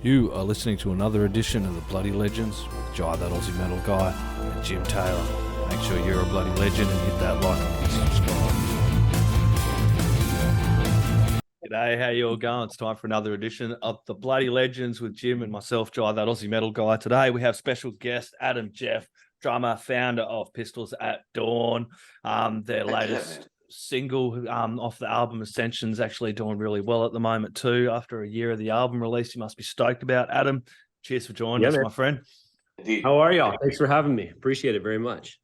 You are listening to another edition of the Bloody Legends with Jai, that Aussie metal guy, and Jim Taylor. Make sure you're a bloody legend and hit that like and subscribe. G'day, how you all going? It's time for another edition of the Bloody Legends with Jim and myself, Jai, that Aussie metal guy. Today we have special guest Adam Jaffe, drummer, founder of Pistols at Dawn. Their latest single off the album Ascension is actually doing really well at the moment too. After a year of the album release, you must be stoked about. Adam, cheers for joining us, man. My friend. Indeed. How are y'all? Thanks for having me. Appreciate it very much.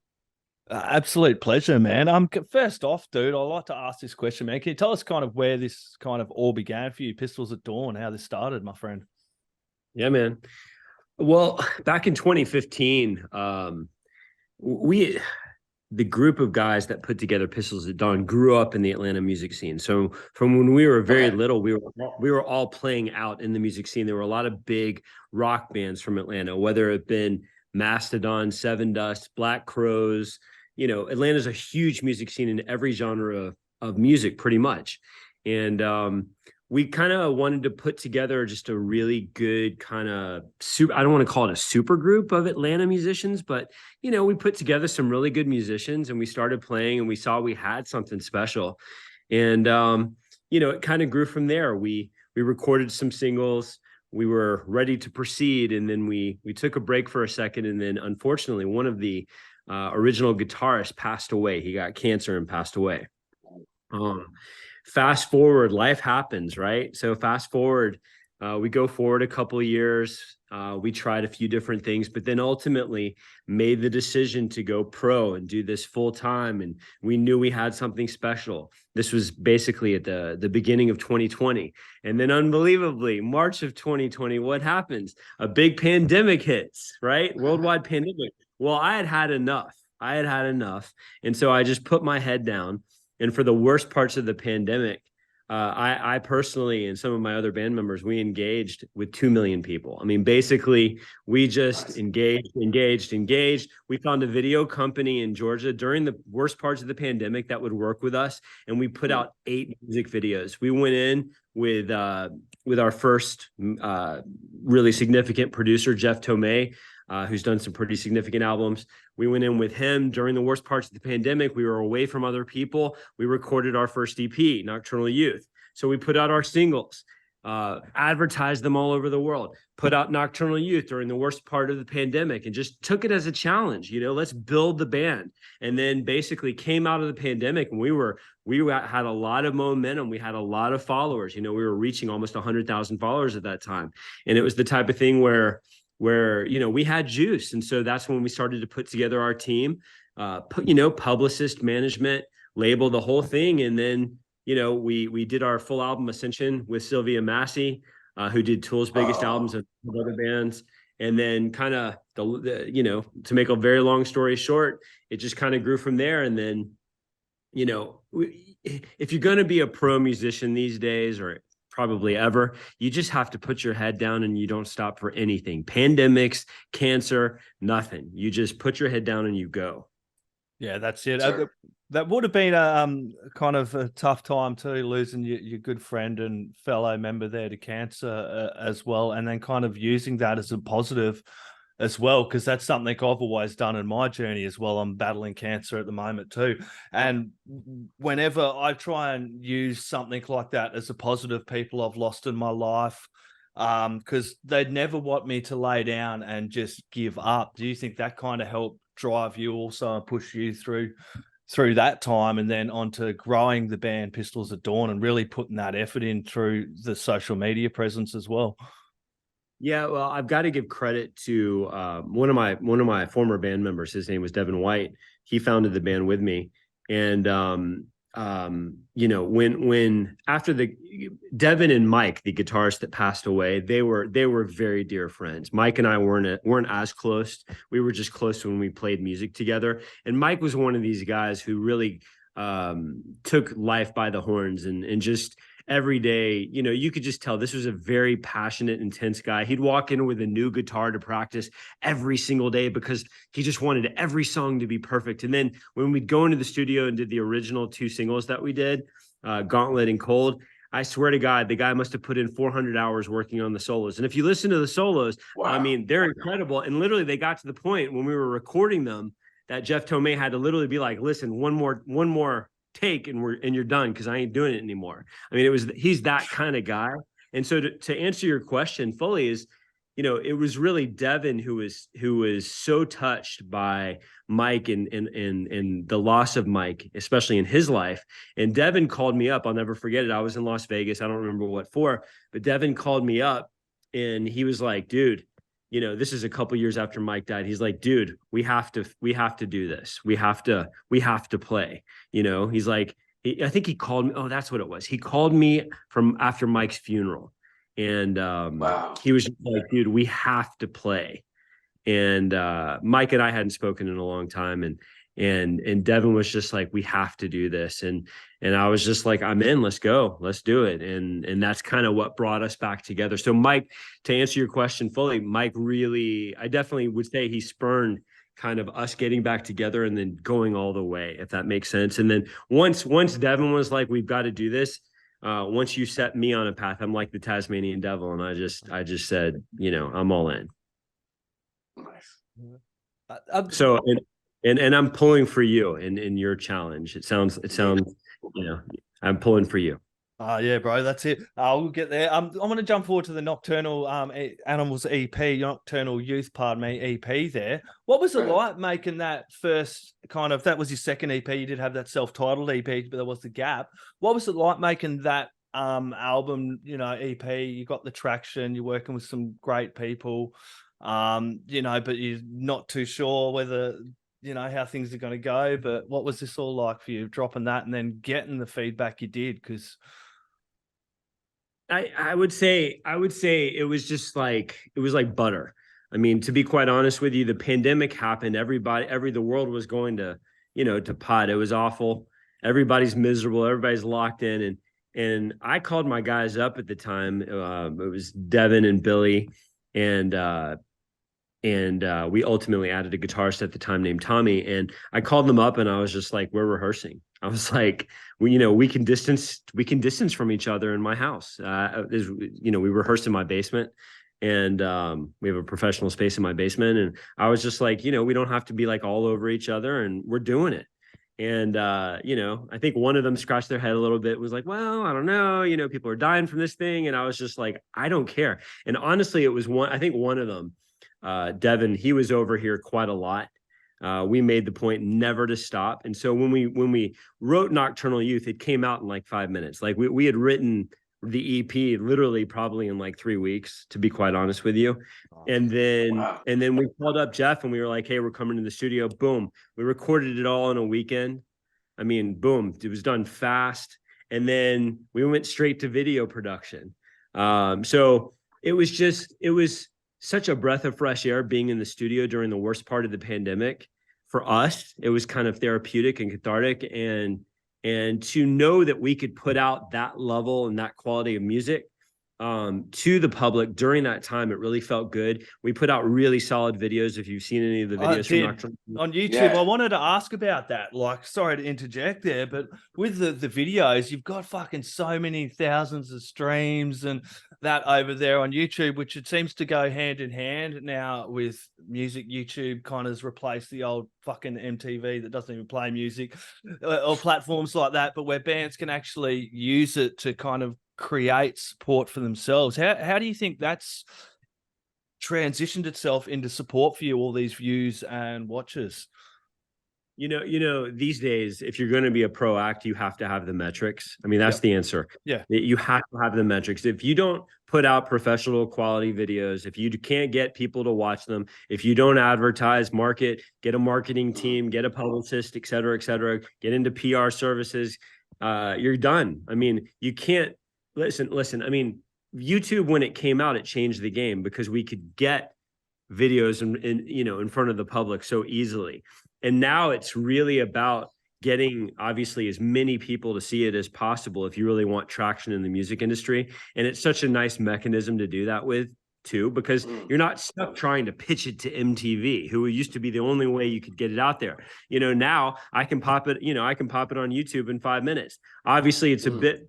Absolute pleasure, man. First off, dude, I'd like to ask this question, man. Can you tell us kind of where this kind of all began for you, Pistols at Dawn, how this started, my friend? Yeah, man. Well, back in 2015, the group of guys that put together Pistols at Dawn grew up in the Atlanta music scene. So from when we were very little, we were all playing out in the music scene. There were a lot of big rock bands from Atlanta, whether it been Mastodon, Seven Dust, Black Crowes. You know, Atlanta's a huge music scene in every genre of music, pretty much. And we kind of wanted to put together just a really good kind of I don't want to call it a super group of Atlanta musicians, but, you know, we put together some really good musicians and we started playing and we saw we had something special. And, you know, it kind of grew from there. We recorded some singles. We were ready to proceed. And then we took a break for a second. And then unfortunately, one of the original guitarists passed away. He got cancer and passed away. Fast forward, life happens, right? So fast forward, we go forward a couple of years. We tried a few different things, but then ultimately made the decision to go pro and do this full time. And we knew we had something special. This was basically at the beginning of 2020. And then unbelievably, March of 2020, what happens? A big pandemic hits, right? Worldwide pandemic. Well, I had enough. And so I just put my head down. And for the worst parts of the pandemic, I personally and some of my other band members, we engaged with 2 million people. I mean, basically, we just engaged. We found a video company in Georgia during the worst parts of the pandemic that would work with us. And we put out 8 music videos. We went in with our first really significant producer, Jeff Tomei, who's done some pretty significant albums. We went in with him during the worst parts of the pandemic. We were away from other people. We recorded our first EP, Nocturnal Youth. So we put out our singles, advertised them all over the world, put out Nocturnal Youth during the worst part of the pandemic and just took it as a challenge. You know, let's build the band. And then basically came out of the pandemic and we had a lot of momentum. We had a lot of followers. You know, we were reaching almost 100,000 followers at that time. And it was the type of thing where you know, we had juice. And so that's when we started to put together our team, publicist, management, label, the whole thing. And then, you know, we did our full album Ascension with Sylvia Massy, who did Tool's biggest albums and other bands. And then kind of, to make a very long story short, it just kind of grew from there. And then, you know, if you're going to be a pro musician these days, or probably ever, you just have to put your head down and you don't stop for anything. Pandemics, cancer, nothing. You just put your head down and you go. Yeah, that's it. That would have been a kind of a tough time too, losing your good friend and fellow member there to cancer as well, and then kind of using that as a positive as well, because that's something I've always done in my journey as well. I'm battling cancer at the moment too. And whenever I try and use something like that as a positive, people I've lost in my life, because they'd never want me to lay down and just give up. Do you think that kind of helped drive you also and push you through that time and then onto growing the band Pistols at Dawn and really putting that effort in through the social media presence as well? Yeah, well, I've got to give credit to one of my former band members. His name was Devin White. He founded the band with me, and you know, when after Devin and Mike, the guitarist that passed away, they were very dear friends. Mike and I weren't as close. We were just close when we played music together. And Mike was one of these guys who really took life by the horns and just every day, you know, you could just tell this was a very passionate, intense guy. He'd walk in with a new guitar to practice every single day because he just wanted every song to be perfect. And then when we'd go into the studio and did the original 2 singles that we did, Gauntlet and Cold, I swear to God, the guy must have put in 400 hours working on the solos. And if you listen to the solos, I mean, they're incredible. And literally they got to the point when we were recording them that Jeff Tomei had to literally be like, listen, one more take and you're done, because I ain't doing it anymore. I mean, he's that kind of guy. And so to answer your question fully is, you know, it was really Devin who was so touched by Mike and the loss of Mike, especially in his life. And Devin called me up. I'll never forget it. I was in Las Vegas. I don't remember what for, but Devin called me up and he was like, dude, you know, this is a couple years after Mike died. He's like, dude, we have to do this. We have to play, you know. He's like, I think he called me. Oh, that's what it was. He called me from after Mike's funeral. And he was just like, dude, we have to play. And Mike and I hadn't spoken in a long time. And Devin was just like, we have to do this. And I was just like, I'm in, let's go, let's do it. And that's kind of what brought us back together. So Mike, to answer your question fully, Mike really, I definitely would say he spurned kind of us getting back together and then going all the way, if that makes sense. And then once Devin was like, we've got to do this. Once you set me on a path, I'm like the Tasmanian devil. And I just said, you know, I'm all in. Nice. So, and I'm pulling for you in your challenge. It sounds, you know, I'm pulling for you. Yeah, bro, that's it. We'll get there. I'm going to jump forward to the Nocturnal Animals EP, Nocturnal Youth, pardon me, EP there. What was it like making that first kind of, that was your second EP, you did have that self-titled EP, but there was the gap. What was it like making that album, you know, EP? You got the traction, you're working with some great people, you know, but you're not too sure whether, you know, how things are going to go. But what was this all like for you, dropping that and then getting the feedback you did? Because I would say it was just like, it was like butter. I mean, to be quite honest with you, the pandemic happened. The world was going to, you know, to pot. It was awful. Everybody's miserable. Everybody's locked in. And I called my guys up at the time. It was Devin and Billy. And we ultimately added a guitarist at the time named Tommy. And I called them up and I was just like, we're rehearsing. I was like, we can distance from each other in my house. You know, we rehearsed in my basement, and we have a professional space in my basement. And I was just like, you know, we don't have to be like all over each other, and we're doing it. And, you know, I think one of them scratched their head a little bit, was like, well, I don't know, you know, people are dying from this thing. And I was just like, I don't care. And honestly, it was I think one of them, Devin, he was over here quite a lot. We made the point never to stop. And so when we wrote Nocturnal Youth, it came out in like 5 minutes. Like we had written the EP literally probably in like 3 weeks, to be quite honest with you. And then we called up Jeff and we were like, hey, we're coming to the studio. Boom. We recorded it all in a weekend. I mean, boom, it was done fast. And then we went straight to video production. So it was such a breath of fresh air being in the studio during the worst part of the pandemic. For us, it was kind of therapeutic and cathartic, and to know that we could put out that level and that quality of music to the public during that time, it really felt good. We put out really solid videos. If you've seen any of the videos from Nocturnal on YouTube, I wanted to ask about that. Like, sorry to interject there, but with the videos, you've got fucking so many thousands of streams and that over there on YouTube, which it seems to go hand in hand now with music. YouTube kind of has replaced the old fucking MTV that doesn't even play music, or platforms like that, but where bands can actually use it to kind of create support for themselves. How do you think that's transitioned itself into support for you, all these views and watches? You know, these days, if you're going to be a pro act, you have to have the metrics. I mean, that's the answer. Yeah. You have to have the metrics. If you don't put out professional quality videos, if you can't get people to watch them, if you don't advertise, market, get a marketing team, get a publicist, et cetera, get into PR services, you're done. I mean, you can't listen. I mean, YouTube, when it came out, it changed the game because we could get videos in front of the public so easily. And now it's really about getting, obviously, as many people to see it as possible if you really want traction in the music industry. And it's such a nice mechanism to do that with too, because you're not stuck trying to pitch it to MTV, who used to be the only way you could get it out there. You know, now I can pop it on YouTube in 5 minutes. Obviously it's a bit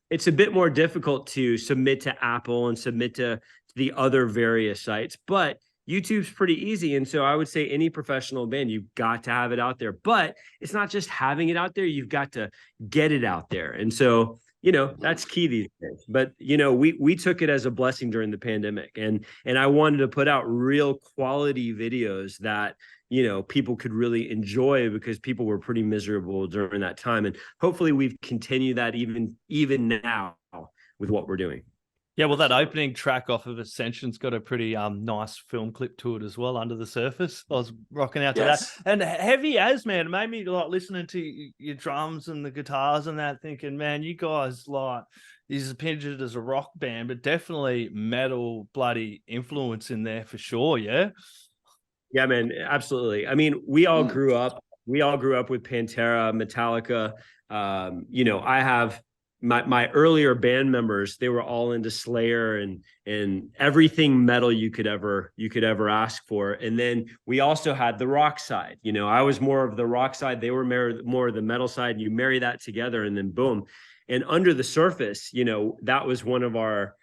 it's a bit more difficult to submit to Apple and submit to the other various sites, but YouTube's pretty easy. And so I would say any professional band, you've got to have it out there. But it's not just having it out there, you've got to get it out there. And so, you know, that's key these days. But, you know, we took it as a blessing during the pandemic. And I wanted to put out real quality videos that, you know, people could really enjoy, because people were pretty miserable during that time. And hopefully we've continued that even now with what we're doing. Yeah, well, that opening track off of Ascension's got a pretty nice film clip to it as well, Under the Surface. I was rocking out to that. And heavy as, man, it made me like listening to your drums and the guitars and that, thinking, man, you guys like, is pitched as a rock band, but definitely metal bloody influence in there for sure, yeah? Yeah, man, absolutely. I mean, we all grew up with Pantera, Metallica. You know, I have my earlier band members, they were all into Slayer and everything metal you could ever ask for. And then we also had the rock side. You know, I was more of the rock side, they were more of the metal side, and you marry that together and then boom. And Under the Surface, you know, that was one of our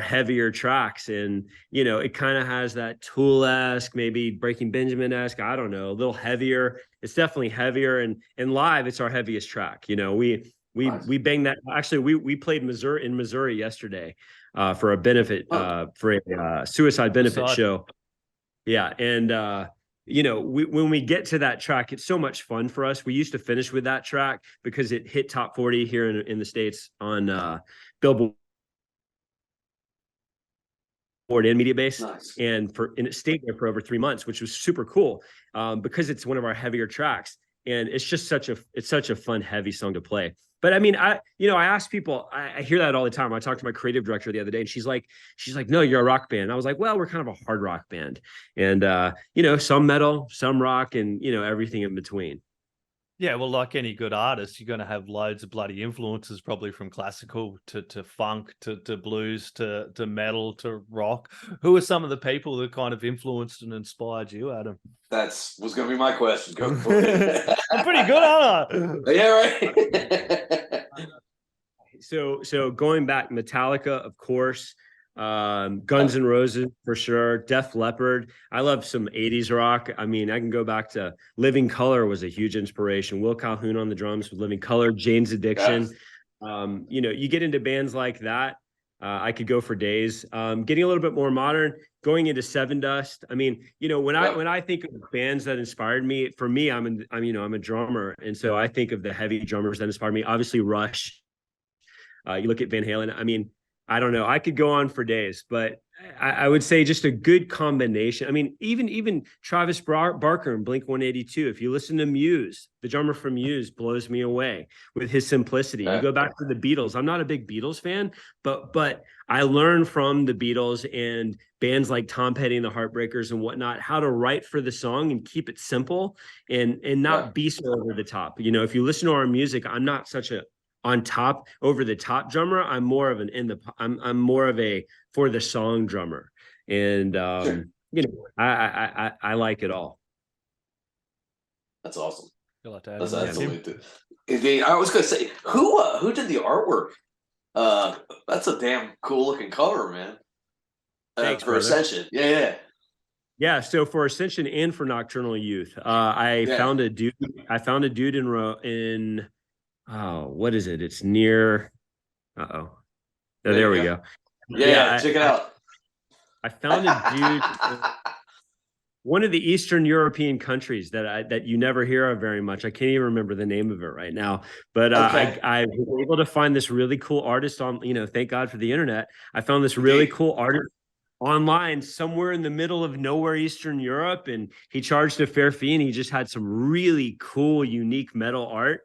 heavier tracks. And, you know, it kind of has that Tool-esque, maybe Breaking Benjamin-esque, I don't know, a little heavier. It's definitely heavier. And live, it's our heaviest track. You know, we banged that. Actually, we played in Missouri yesterday for a benefit, for a suicide benefit show. Yeah. And, you know, when we get to that track, it's so much fun for us. We used to finish with that track because it hit top 40 here in the States on Billboard and Media Base. Nice. And it stayed there for over 3 months, which was super cool, because it's one of our heavier tracks. And it's just such a fun, heavy song to play. But I mean, I ask people, I hear that all the time. I talked to my creative director the other day, and she's like, no, you're a rock band. I was like, well, we're kind of a hard rock band. And, you know, some metal, some rock, and, you know, everything in between. Yeah, well, like any good artist, you're going to have loads of bloody influences, probably from classical to funk to blues to metal to rock. Who are some of the people that kind of influenced and inspired you, Adam? That was going to be my question. Go for it. I'm pretty good, aren't I? Yeah, right. So going back, Metallica, of course. Guns N' Roses for sure, Def Leppard. I love some 80s rock. I mean, I can go back to Living Colour was a huge inspiration. Will Calhoun on the drums with Living Colour, Jane's Addiction. Yes. You know, you get into bands like that, I could go for days. Getting a little bit more modern, going into Seven Dust. I mean, you know, when I think of bands that inspired me, for me, I'm a drummer, and so I think of the heavy drummers that inspired me. Obviously, Rush. You look at Van Halen. I mean, I don't know. I could go on for days, but I would say just a good combination. I mean, even Travis Barker and Blink-182. If you listen to Muse, the drummer from Muse blows me away with his simplicity. You go back to the Beatles. I'm not a big Beatles fan, but I learned from the Beatles and bands like Tom Petty and the Heartbreakers and whatnot, how to write for the song and keep it simple and not be so over the top. You know, if you listen to our music, I'm not such a over the top drummer. I'm more of I'm more of a for the song drummer. And Sure. You know, I like it all. That's awesome. That's absolutely. I was gonna say, who did the artwork? That's a damn cool looking cover, man. Thanks, for brother. Ascension. Yeah. So for Ascension and for Nocturnal Youth, I found a dude in what is it? It's near. There we go. Yeah, check it out. I found a dude, one of the Eastern European countries that you never hear of very much. I can't even remember the name of it right now. But I was able to find this really cool artist on. You know, thank God for the internet. I found this really cool artist online somewhere in the middle of nowhere, Eastern Europe, and he charged a fair fee, and he just had some really cool, unique metal art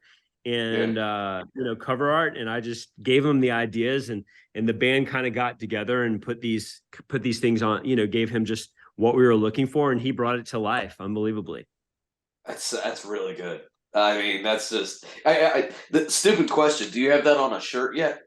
and you know, cover art, and I just gave him the ideas, and the band kind of got together and put these things on, you know, gave him just what we were looking for, and he brought it to life unbelievably. That's really good. I mean, that's just the stupid question. Do you have that on a shirt yet?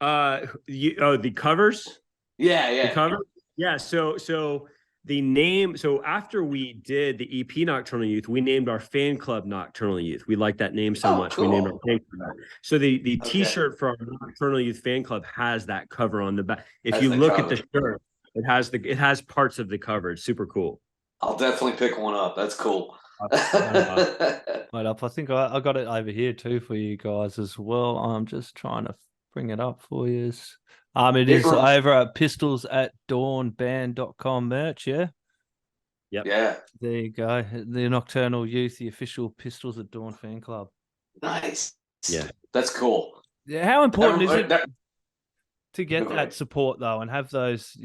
The covers? Yeah. The cover? Yeah, so the name. So after we did the EP Nocturnal Youth, we named our fan club Nocturnal Youth. We liked that name so much. Cool. We named our fan club. So the Okay. T-shirt for our Nocturnal Youth fan club has that cover on the back. If Has you the look cover. at the shirt, it has parts of the cover. It's super cool. I'll definitely pick one up. That's cool. Right up. I think I got it over here too for you guys as well. I'm just trying to bring it up for you. It is over at pistolsatdawnband.com merch, yeah? Yep. Yeah. There you go. The Nocturnal Youth, the official Pistols at Dawn fan club. Nice. Yeah. That's cool. Yeah, how important is it to get that support though, and have those,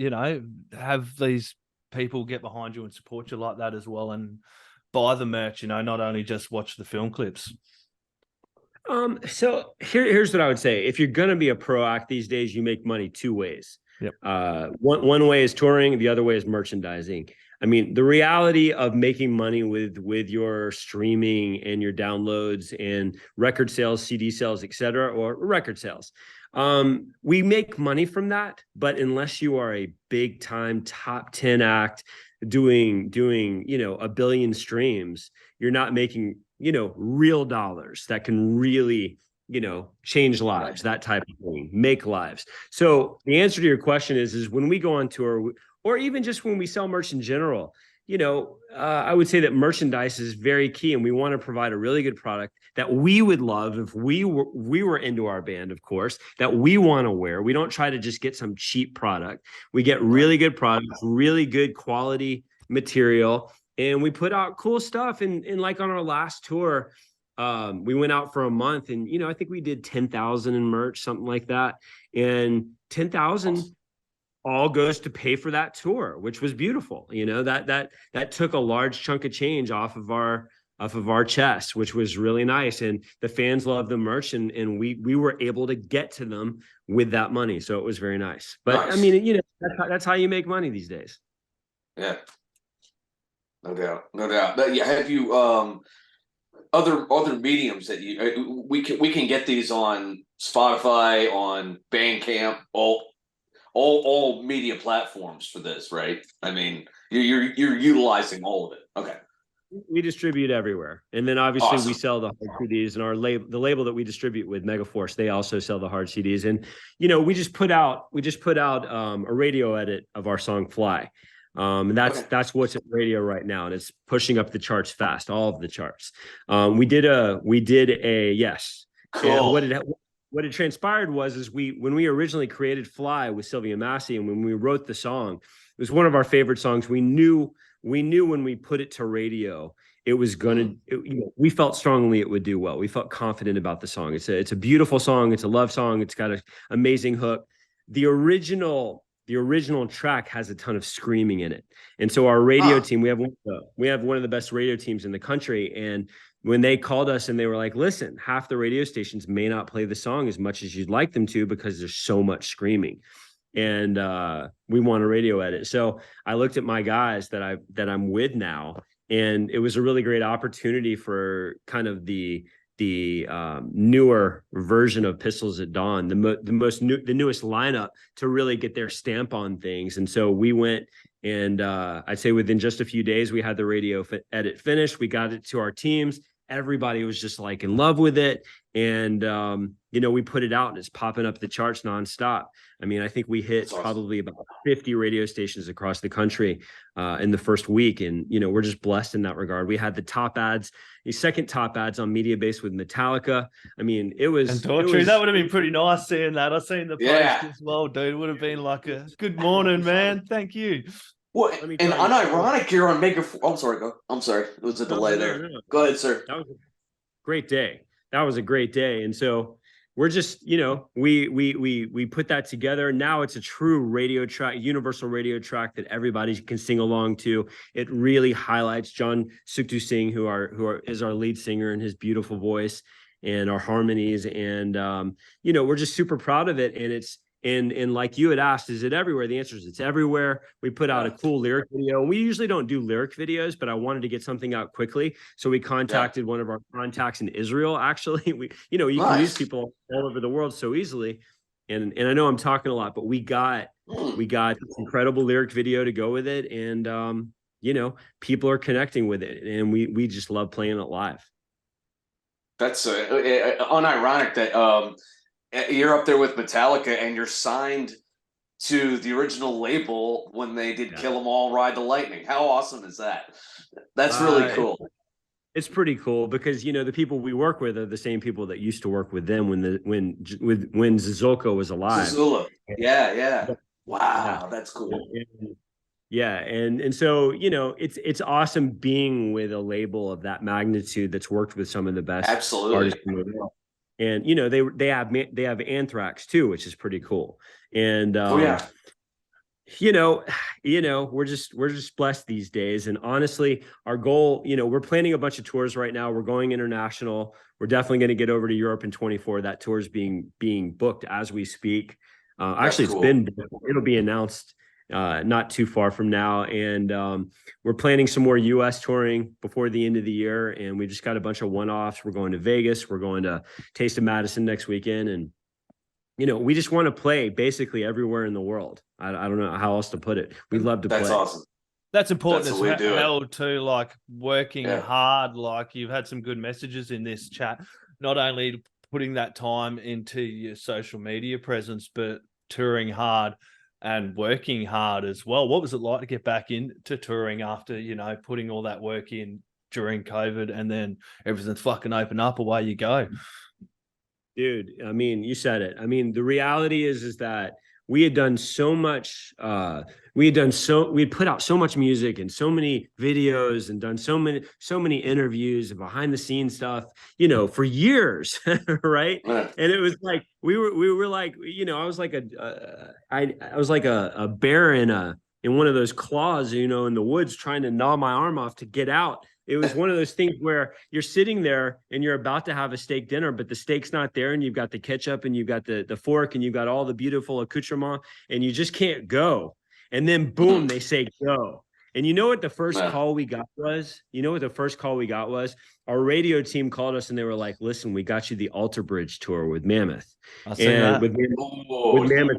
have these people get behind you and support you like that as well, and buy the merch, not only just watch the film clips? So here's what I would say. If you're going to be a pro act these days, you make money two ways. Yep. One way is touring. The other way is merchandising. I mean, the reality of making money with your streaming and your downloads and record sales, CD sales, etc., or record sales, we make money from that. But unless you are a big time top 10 act doing 1 billion streams, you're not making real dollars that can really change lives, that type of thing, make lives. So the answer to your question is when we go on tour, or even just when we sell merch in general, I would say that merchandise is very key, and we want to provide a really good product that we would love if we were into our band, of course, that we want to wear. We don't try to just get some cheap product. We get really good products, really good quality material, and we put out cool stuff. And like on our last tour, we went out for a month, and I think we did 10,000 in merch, something like that, and 10,000 all goes to pay for that tour, which was beautiful. That took a large chunk of change off of our chest, which was really nice. And the fans loved the merch, and we were able to get to them with that money. So it was very nice. But nice. I mean, that's how you make money these days. Yeah, no doubt. But yeah, have you other mediums that we can get these on Spotify, on Bandcamp, all media platforms for this, right? I mean, you're utilizing all of it. Okay. We distribute everywhere, and then obviously awesome. We sell the hard CDs, and the label that we distribute with, Megaforce, they also sell the hard CDs. And we just put out a radio edit of our song "Fly," and that's what's at radio right now, and it's pushing up the charts fast, all of the charts. We did a yes. Cool. And what it transpired was when we originally created "Fly" with Sylvia Massy, and when we wrote the song, it was one of our favorite songs. We knew when we put it to radio, it was gonna. We felt strongly it would do well. We felt confident about the song. It's a beautiful song. It's a love song. It's got an amazing hook. The original track has a ton of screaming in it, and so our radio team, we have one of the best radio teams in the country, and when they called us and they were like, listen, half the radio stations may not play the song as much as you'd like them to because there's so much screaming. And we want a radio edit. So I looked at my guys that I'm with now, and it was a really great opportunity for kind of the newer version of Pistols at Dawn, the newest lineup, to really get their stamp on things. And so we went, and I'd say within just a few days, we had the radio edit finished. We got it to our teams. Everybody was just like in love with it. And, we put it out, and it's popping up the charts nonstop. I mean, I think we hit probably about 50 radio stations across the country in the first week. And, we're just blessed in that regard. We had the second top ads on Mediabase with Metallica. I mean, it was that would have been pretty nice seeing that. I've seen the post as well, dude. It would have been like a good morning, man. Thank you. Well, and unironic, you're on Megaforce. I'm sorry, go. I'm sorry. It was a delay there. No. Go ahead, sir. That was a great day. And so we're just, we put that together. Now it's a true radio track, universal radio track that everybody can sing along to. It really highlights Jon Sookdew Sing, who is our lead singer, and his beautiful voice and our harmonies. And, we're just super proud of it. And it's, and like you had asked, is it everywhere? The answer is it's everywhere. We put out a cool lyric video. We usually don't do lyric videos, but I wanted to get something out quickly. So we contacted one of our contacts in Israel. Actually, you can use people all over the world so easily. And I know I'm talking a lot, but we got this incredible lyric video to go with it, and you know, people are connecting with it, and we just love playing it live. That's unironic that you're up there with Metallica and you're signed to the original label when they did Kill 'Em All, Ride the Lightning. How awesome is that? That's really cool. It's pretty cool because, you know, the people we work with are the same people that used to work with them when Zazulka was alive. Zazula. Yeah. Wow, that's cool. And so, you know, it's awesome being with a label of that magnitude that's worked with some of the best artists in the world. And you know, they have Anthrax too, which is pretty cool. And you know, we're just blessed these days. And honestly, our goal, you know, we're planning a bunch of tours right now. We're going international. We're definitely going to get over to Europe in 2024. That tour is being booked as we speak. Actually, cool. It'll be announced not too far from now. And we're planning some more US touring before the end of the year. And we just got a bunch of one-offs. We're going to Vegas. We're going to Taste of Madison next weekend. And, you know, we just want to play basically everywhere in the world. I don't know how else to put it. We love to play. That's awesome. That's important as well too, like working hard. Like you've had some good messages in this chat, not only putting that time into your social media presence, but touring hard and working hard as well. What was it like to get back into touring after, you know, putting all that work in during COVID and then everything's fucking open up, away you go? Dude, I mean, you said it. I mean, the reality is that we had done so much, we had put out so much music and so many videos and done so many interviews and behind the scenes stuff, you know, for years, right? And it was like we were like, you know, I was like a bear in one of those claws, you know, in the woods trying to gnaw my arm off to get out. It was one of those things where you're sitting there and you're about to have a steak dinner, but the steak's not there, and you've got the ketchup and you've got the fork and you've got all the beautiful accoutrement, and you just can't go. And then boom, they say go. And you know what the first call we got was? You know what the first call we got was? Our radio team called us and they were like, listen, we got you the Alter Bridge tour with Mammoth. With Mammoth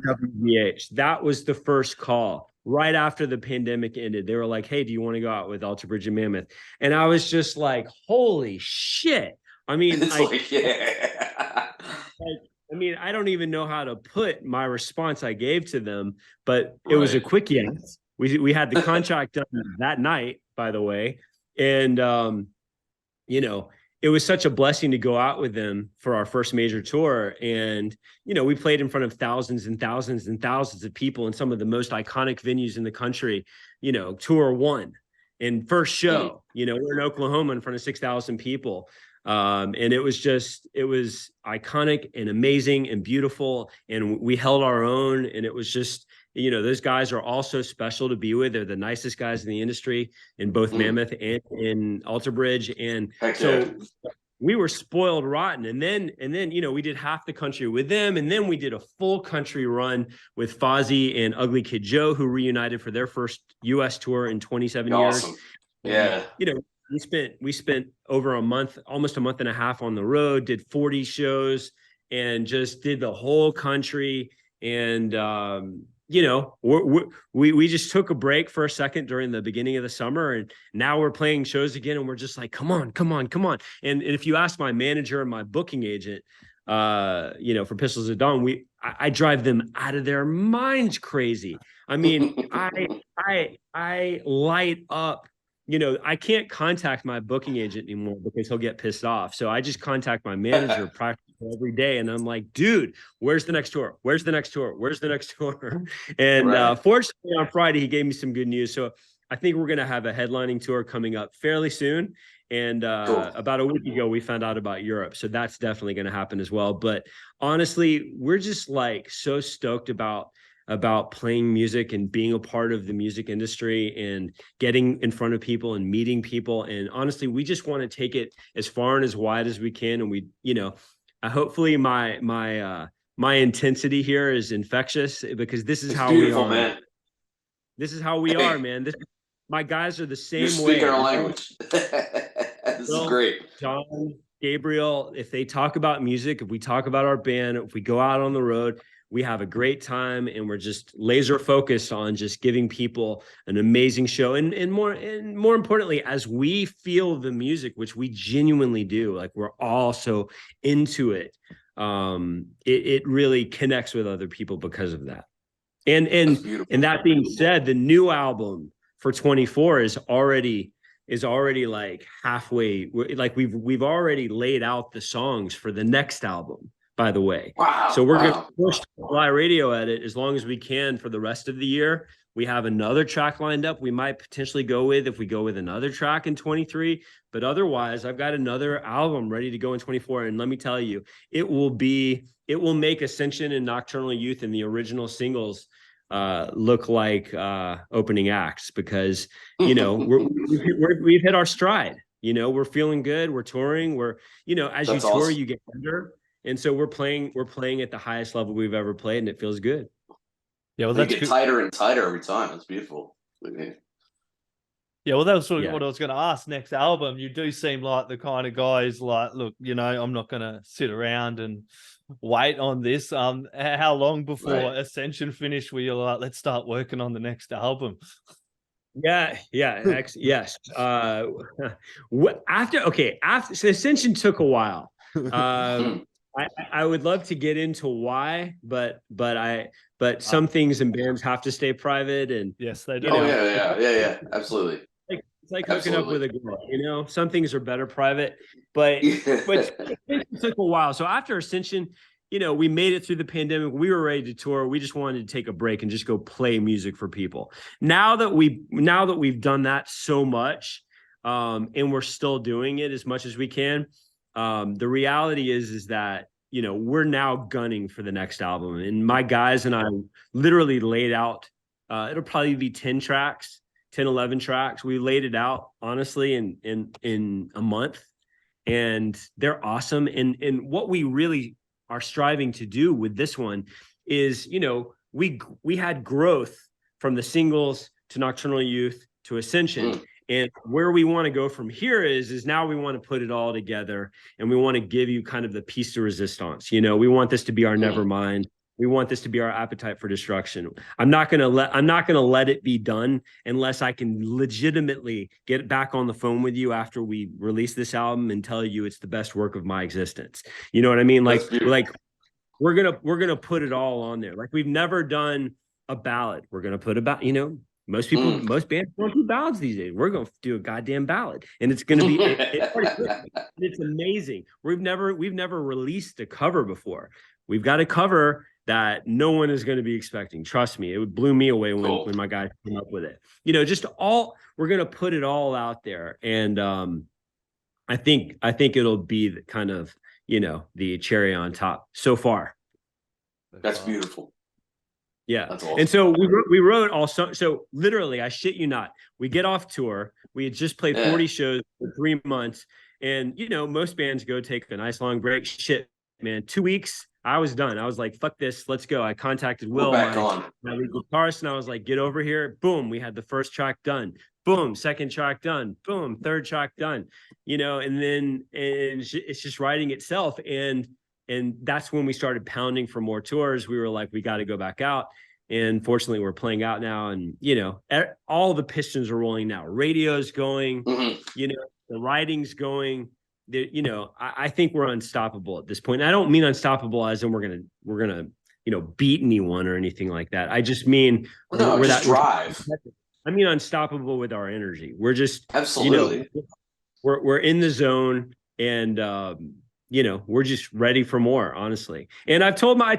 WVH. That was the first call. Right after the pandemic ended, they were like, hey, do you want to go out with Alter Bridge and Mammoth? And I was just like, holy shit. I mean, I mean, I don't even know how to put my response I gave to them, but it was a quick yes. We had the contract done that night, by the way. And, you know, it was such a blessing to go out with them for our first major tour. And, you know, we played in front of thousands and thousands and thousands of people in some of the most iconic venues in the country, you know, tour one and first show, you know, we're in Oklahoma in front of 6,000 people. And it was iconic and amazing and beautiful. And we held our own, and it was just, you know, those guys are all so special to be with. They're the nicest guys in the industry in both Mammoth and in Alter Bridge. And we were spoiled rotten. And then, you know, we did half the country with them. And then we did a full country run with Fozzy and Ugly Kid Joe, who reunited for their first US tour in 27 years. Yeah. You know, we spent over a month, almost a month and a half on the road, did 40 shows and just did the whole country. And, you know, we just took a break for a second during the beginning of the summer, and now we're playing shows again, and we're just like, come on. And if you ask my manager and my booking agent, you know, for Pistols at Dawn, I drive them out of their minds crazy. I mean, I light up. You know, I can't contact my booking agent anymore because he'll get pissed off. So I just contact my manager practically every day. And I'm like, dude, where's the next tour? Where's the next tour? Where's the next tour? And fortunately on Friday, he gave me some good news. So I think we're going to have a headlining tour coming up fairly soon. And about a week ago, we found out about Europe. So that's definitely going to happen as well. But honestly, we're just like so stoked about playing music and being a part of the music industry and getting in front of people and meeting people. And honestly, we just want to take it as far and as wide as we can. And we, you know, hopefully my intensity here is infectious, because this is how we are. Man. This is how we are, man. My guys are the same way. Speaking our language. This is great. Jon, Gabriel, if they talk about music, if we talk about our band, if we go out on the road, We have a great time, and we're just laser focused on just giving people an amazing show. And more importantly, as we feel the music, which we genuinely do, like we're all so into it, it really connects with other people because of that. And that being said, the new album for 24 is already like halfway. Like we've already laid out the songs for the next album, by the way. Wow. So we're going to push Fly Radio at it as long as we can for the rest of the year. We have another track lined up. We might potentially go with, if we go with another track in 23, but otherwise I've got another album ready to go in 24. And let me tell you, it will make Ascension and Nocturnal Youth and the original singles look like opening acts, because we've hit our stride. We're feeling good, we're touring, we're as you tour, you get better, and so we're playing at the highest level we've ever played, and it feels good. Yeah, well, that's get tighter and tighter every time. That's beautiful. Yeah, well, that was sort of what I was going to ask. Next album, you do seem like the kind of guys like, look, I'm not going to sit around and wait on this. How long before Ascension finished were you like, let's start working on the next album? Yes. After so Ascension took a while. I would love to get into why, but some things in bands have to stay private, and yes, they do. Yeah, absolutely. It's like hooking up with a girl, some things are better private, but it took a while. So after Ascension, we made it through the pandemic. We were ready to tour. We just wanted to take a break and just go play music for people. Now that we've done that so much, and we're still doing it as much as we can, the reality is that we're now gunning for the next album, and my guys and I literally laid out. It'll probably be 10 tracks. 10, 11 tracks. We laid it out honestly in a month, and they're awesome. And what we really are striving to do with this one is, we had growth from the singles to Nocturnal Youth to Ascension. And where we want to go from here is now we want to put it all together, and we want to give you kind of the piece de resistance. We want this to be our Nevermind. We want this to be our Appetite for Destruction. I'm not gonna let it be done unless I can legitimately get back on the phone with you after we release this album and tell you it's the best work of my existence. You know what I mean? Like we're gonna put it all on there. Like we've never done a ballad. We're gonna put most bands don't do ballads these days. We're gonna do a goddamn ballad, and it's gonna be it's amazing. We've never released a cover before. We've got a cover that no one is going to be expecting. Trust me, it blew me away when my guys came up with it. We're going to put it all out there, and I think it'll be the kind of the cherry on top so far. That's beautiful. Yeah, that's awesome. And so we wrote also. So literally, I shit you not, we get off tour. We had just played 40 shows for 3 months, and most bands go take a nice long break. Shit, man, 2 weeks. I was done. I was like, fuck this. Let's go. I contacted Will, my lead guitarist, and I was like, get over here. Boom. We had the first track done. Boom. Second track done. Boom. Third track done. And then it's just writing itself. And that's when we started pounding for more tours. We were like, we got to go back out. And fortunately, we're playing out now. And, all the pistons are rolling now. Radio's going, the writing's going. I think we're unstoppable at this point. And I don't mean unstoppable as in we're gonna beat anyone or anything like that. I just mean we're that drive. I mean unstoppable with our energy. We're just absolutely we're in the zone, and we're just ready for more, honestly. And I told my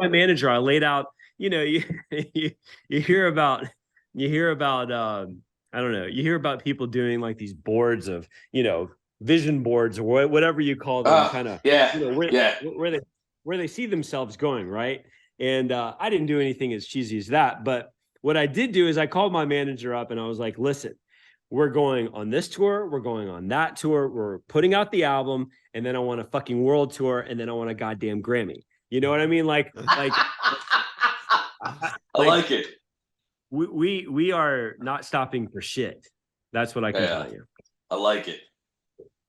manager, I laid out, you hear about I don't know, you hear about people doing like these boards of vision boards or whatever you call them, where they see themselves going, right? And I didn't do anything as cheesy as that, but what I did do is I called my manager up and I was like, listen, we're going on this tour, we're going on that tour, we're putting out the album, and then I want a fucking world tour, and then I want a goddamn Grammy. You know what I mean? Like I like it. We are not stopping for shit. That's what I can tell you. I like it.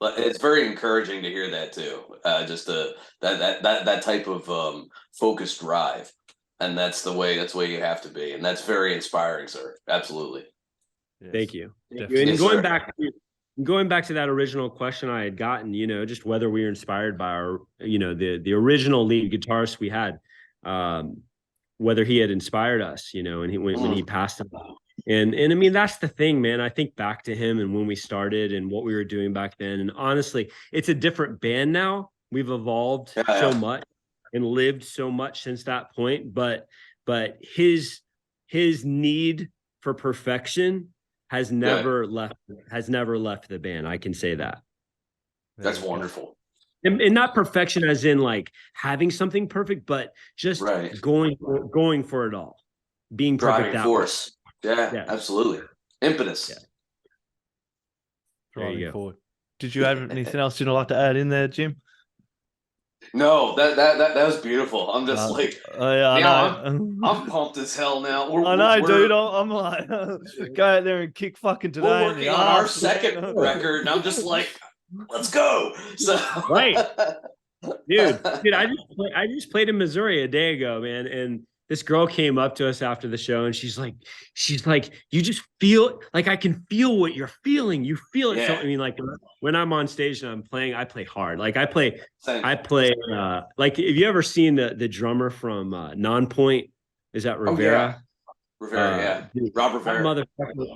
But it's very encouraging to hear that too. Just that type of focused drive, and that's the way you have to be, and that's very inspiring, sir. Absolutely. Yes. Thank you. And yes, going back to that original question I had gotten, just whether we were inspired by our, the original lead guitarist we had, whether he had inspired us, and when he passed away. And I mean, that's the thing, man. I think back to him and when we started and what we were doing back then. And honestly, it's a different band now. We've evolved so much and lived so much since that point. But his need for perfection has never left the band. I can say that. That's wonderful. And not perfection as in like having something perfect, but just going for it all. Being perfect. Driving force. Yeah, absolutely. Impetus. Driving forward. Did you have anything else you'd like to add in there, Jim? No, that was beautiful. I'm just I'm pumped as hell now. I know, dude. I'm like, go out there and kick fucking today. We're working on our second record, and I'm just like, let's go. So dude, I just played in Missouri a day ago, man, and this girl came up to us after the show and she's like, you just feel like I can feel what you're feeling. You feel it. Yeah. So, I mean, like when I'm on stage and I'm playing, I play hard. Like I play like, have you ever seen the drummer from Nonpoint? Is that Rivera? Rivera, dude, Rob Rivera.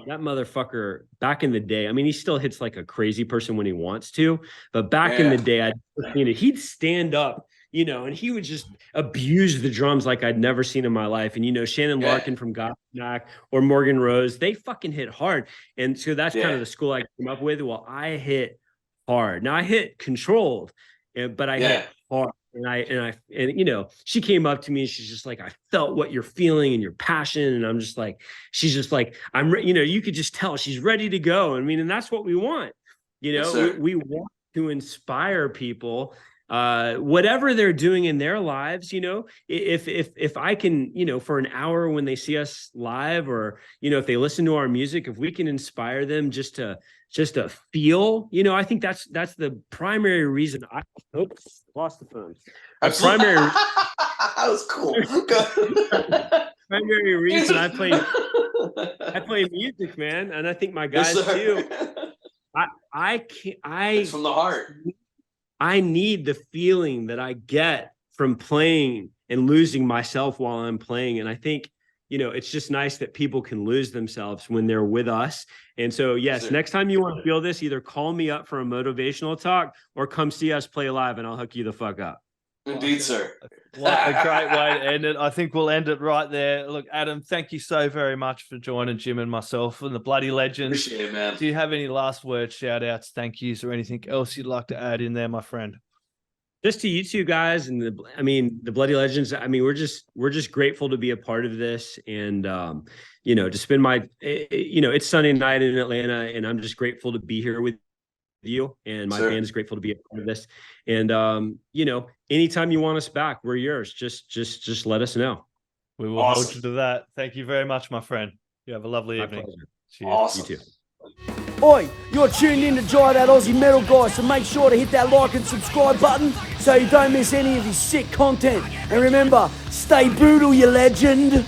That motherfucker back in the day, I mean, he still hits like a crazy person when he wants to, but back in the day, he'd stand up, and he would just abuse the drums like I'd never seen in my life. And, Shannon Larkin from Godsmack or Morgan Rose, they fucking hit hard. And so that's kind of the school I came up with. Well, I hit hard. Now I hit controlled, but I hit hard. And she came up to me and she's just like, I felt what you're feeling and your passion. And I'm just like, she's just like, you could just tell she's ready to go. I mean, and that's what we want. We want to inspire people, whatever they're doing in their lives. If I can, for an hour when they see us live, or, if they listen to our music, if we can inspire them just to feel, I think that's the primary reason. I lost the phone. That was cool. Primary reason I play music, man, and I think my guys too. It's from the heart. I need the feeling that I get from playing and losing myself while I'm playing, and I think it's just nice that people can lose themselves when they're with us. And so, yes, next time you want to feel this, either call me up for a motivational talk or come see us play live and I'll hook you the fuck up. Indeed, sir. What a great way to end it. I think we'll end it right there. Look, Adam, thank you so very much for joining Jim and myself and the Bloody Legends. Appreciate it, man. Do you have any last words, shout outs, thank yous, or anything else you'd like to add in there, my friend? Just to you two guys and the Bloody Legends. I mean, we're just grateful to be a part of this, and to spend it's Sunday night in Atlanta, and I'm just grateful to be here with you, and my band is grateful to be a part of this. And anytime you want us back, we're yours. Just let us know. We will hold you to that. Thank you very much, my friend. You have a lovely evening. Cheers. Awesome. You too. Oi, you're tuned in to Jai That Aussie Metal Guy, so make sure to hit that like and subscribe button so you don't miss any of his sick content. And remember, stay brutal, you legend.